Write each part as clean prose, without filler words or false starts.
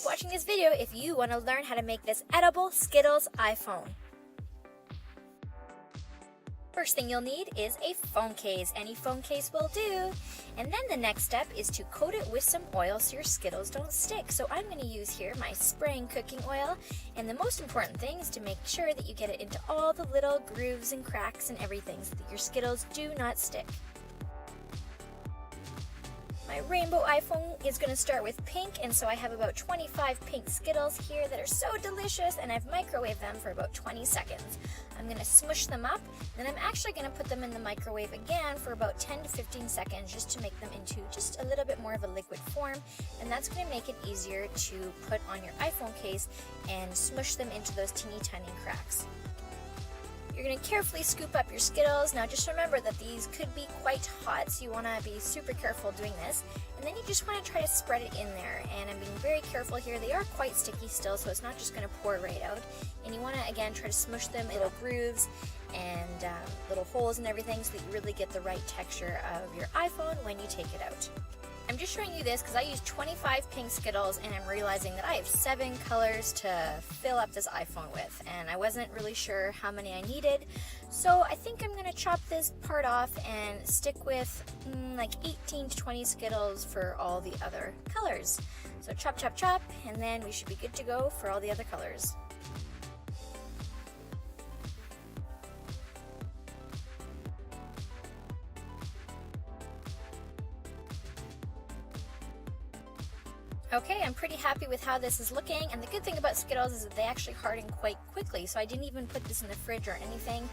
keep watching this video if you want to learn how to make this edible Skittles iPhone. First thing you'll need is a phone case. Any phone case will do. And then the next step is to coat it with some oil so your Skittles don't stick. So I'm going to use here my spraying cooking oil. And the most important thing is to make sure that you get it into all the little grooves and cracks and everything so that your Skittles do not stick. My rainbow iPhone is going to start with pink, and so I have about 25 pink Skittles here that are so delicious, and I've microwaved them for about 20 seconds. I'm going to smush them up, then I'm actually going to put them in the microwave again for about 10 to 15 seconds just to make them into just a little bit more of a liquid form, and that's going to make it easier to put on your iPhone case and smush them into those teeny tiny cracks. You're going to carefully scoop up your Skittles. Now just remember that these could be quite hot, so you want to be super careful doing this. And then you just want to try to spread it in there. And I'm being very careful here. They are quite sticky still, so it's not just going to pour right out. And you want to, again, try to smush them in little grooves and little holes and everything so that you really get the right texture of your iPhone when you take it out. I'm just showing you this because I used 25 pink Skittles and I'm realizing that I have 7 colors to fill up this iPhone with, and I wasn't really sure how many I needed, so I think I'm going to chop this part off and stick with like 18 to 20 Skittles for all the other colors. So chop, chop, chop, and then we should be good to go for all the other colors. Okay, I'm pretty happy with how this is looking, and the good thing about Skittles is that they actually harden quite quickly, so I didn't even put this in the fridge or anything.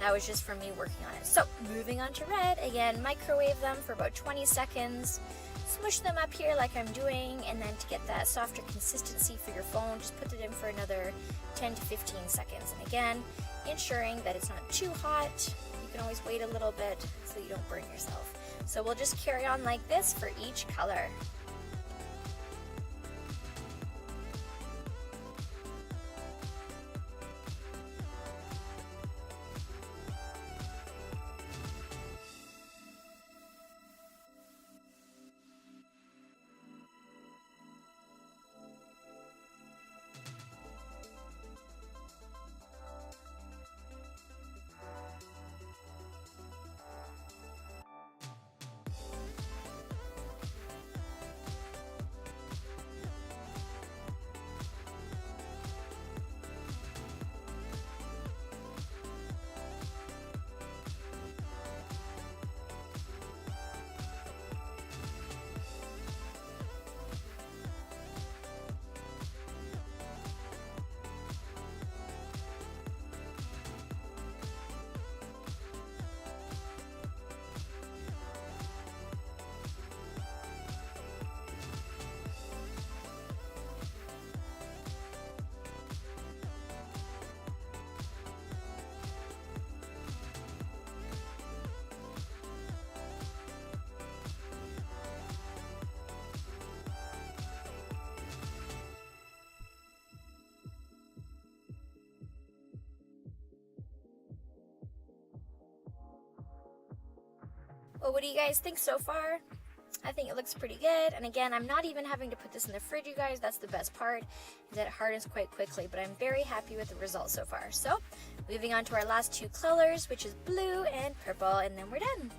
That was just from me working on it. So, moving on to red, again, microwave them for about 20 seconds, smush them up here like I'm doing, and then to get that softer consistency for your phone, just put it in for another 10 to 15 seconds. And again, ensuring that it's not too hot. You can always wait a little bit so you don't burn yourself. So we'll just carry on like this for each color. Well, what do you guys think so far? I think it looks pretty good, and again, I'm not even having to put this in the fridge, you guys. That's the best part, is that it hardens quite quickly, but I'm very happy with the results so far. So, moving on to our last 2 colors, which is blue and purple, and then we're done.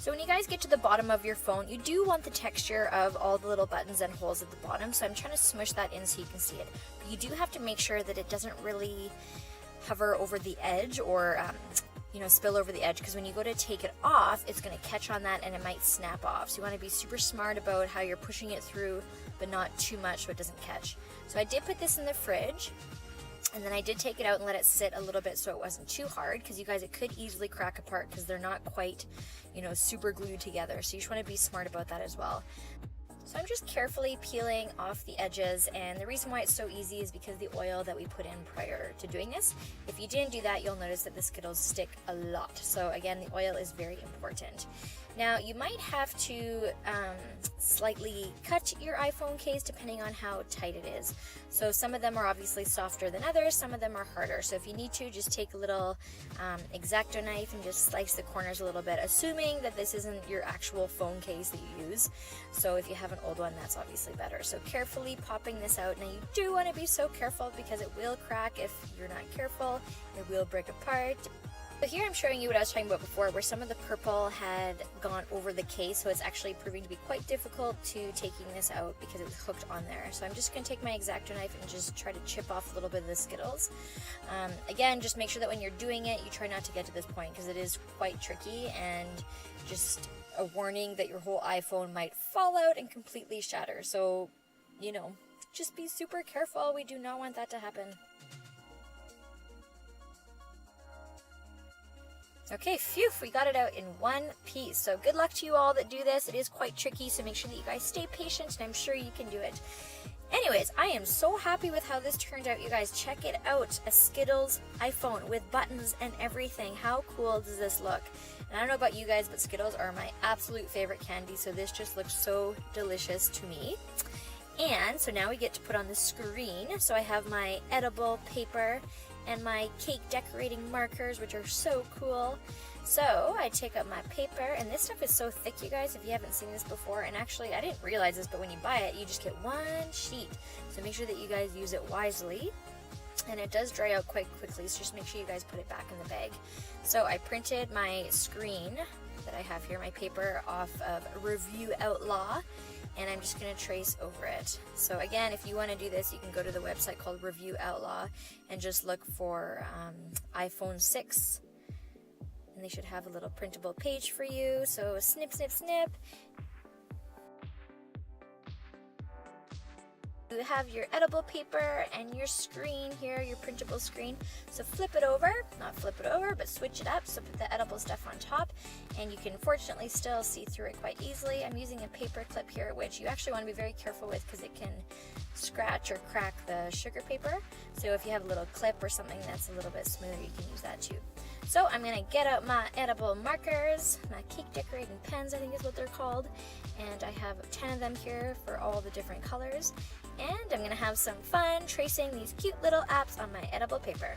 So when you guys get to the bottom of your phone, you do want the texture of all the little buttons and holes at the bottom, so I'm trying to smush that in so you can see it. But you do have to make sure that it doesn't really hover over the edge or spill over the edge, because when you go to take it off, it's going to catch on that and it might snap off. So you want to be super smart about how you're pushing it through, but not too much so it doesn't catch. So I did put this in the fridge, And then I did take it out and let it sit a little bit so it wasn't too hard, because you guys, it could easily crack apart because they're not quite, you know, super glued together. So you just want to be smart about that as well. So I'm just carefully peeling off the edges, and the reason why it's so easy is because the oil that we put in prior to doing this. If you didn't do that, you'll notice that the Skittles stick a lot. So again, the oil is very important. Now, you might have to slightly cut your iPhone case depending on how tight it is. So some of them are obviously softer than others, some of them are harder. So if you need to, just take a little X-Acto knife and just slice the corners a little bit, assuming that this isn't your actual phone case that you use. So if you have an old one, that's obviously better. So carefully popping this out. Now you do want to be so careful because it will crack if you're not careful. It will break apart. So here I'm showing you what I was talking about before, where some of the purple had gone over the case, so it's actually proving to be quite difficult to taking this out because it was hooked on there. So I'm just going to take my X-Acto knife and just try to chip off a little bit of the Skittles. Again, just make sure that when you're doing it, you try not to get to this point because it is quite tricky, and just a warning that your whole iPhone might fall out and completely shatter. So, you know, just be super careful. We do not want that to happen. Okay, phew, we got it out in one piece. So good luck to you all that do this. It is quite tricky, so make sure that you guys stay patient, and I'm sure you can do it. Anyways, I am so happy with how this turned out, you guys. Check it out. A Skittles iPhone with buttons and everything. How cool does this look? And I don't know about you guys, but Skittles are my absolute favorite candy, so this just looks so delicious to me. And so now we get to put on the screen. So I have my edible paper and my cake decorating markers, which are so cool. So I take up my paper, and this stuff is so thick, you guys, if you haven't seen this before. And actually, I didn't realize this, but when you buy it, you just get one sheet. So make sure that you guys use it wisely. And it does dry out quite quickly, so just make sure you guys put it back in the bag. So I printed my screen that I have here, my paper, off of Review Outlaw, and I'm just going to trace over it. So again, if you want to do this, you can go to the website called Review Outlaw and just look for iPhone 6, and they should have a little printable page for you. So snip, snip, snip. You have your edible paper and your screen here, your printable screen. So flip it over, not flip it over, but switch it up. So put the edible stuff on top, and you can fortunately still see through it quite easily. I'm using a paper clip here, which you actually want to be very careful with because it can scratch or crack the sugar paper. So if you have a little clip or something that's a little bit smoother, you can use that too. So I'm going to get out my edible markers, my cake decorating pens, I think is what they're called. And I have 10 of them here for all the different colors. And I'm going to have some fun tracing these cute little apps on my edible paper.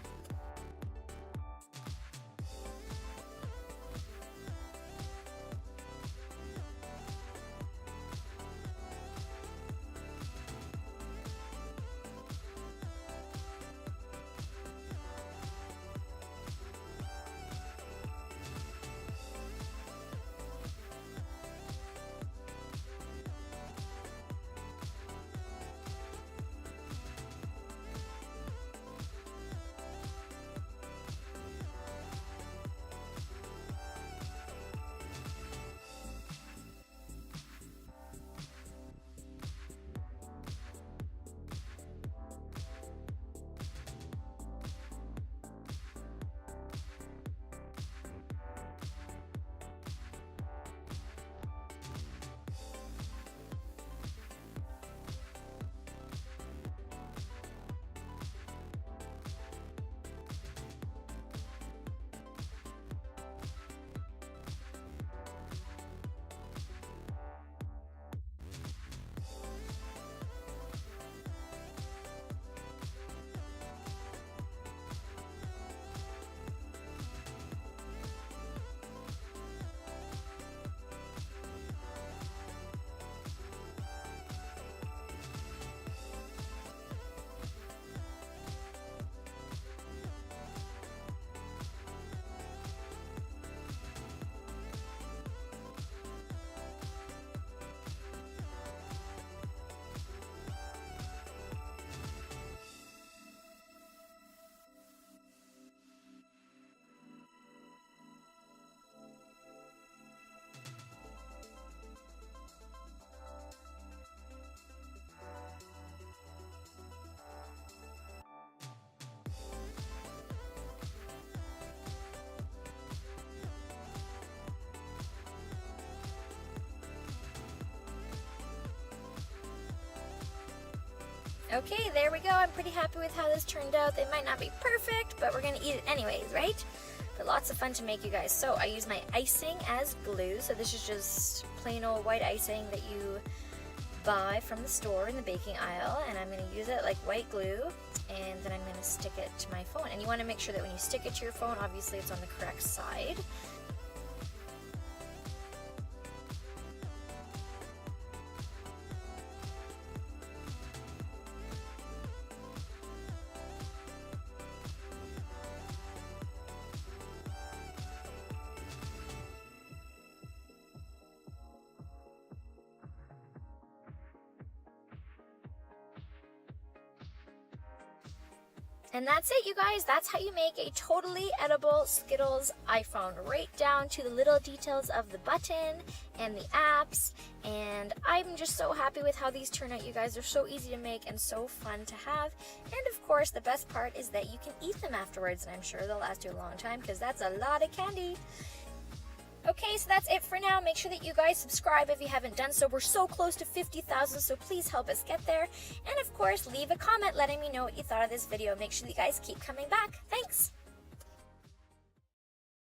Okay, there we go. I'm pretty happy with how this turned out. They might not be perfect, but we're gonna eat it anyways, right? But lots of fun to make, you guys. So I use my icing as glue. So this is just plain old white icing that you buy from the store in the baking aisle, and I'm gonna use it like white glue, and then I'm gonna stick it to my phone. And you wanna make sure that when you stick it to your phone, obviously it's on the correct side. And that's it, you guys. That's how you make a totally edible Skittles iPhone, right down to the little details of the button and the apps. And I'm just so happy with how these turn out, you guys. They're so easy to make and so fun to have. And of course, the best part is that you can eat them afterwards, and I'm sure they'll last you a long time because that's a lot of candy. Okay, so that's it for now. Make sure that you guys subscribe if you haven't done so. We're so close to 50,000, so please help us get there. And of course, leave a comment letting me know what you thought of this video. Make sure you guys keep coming back. Thanks!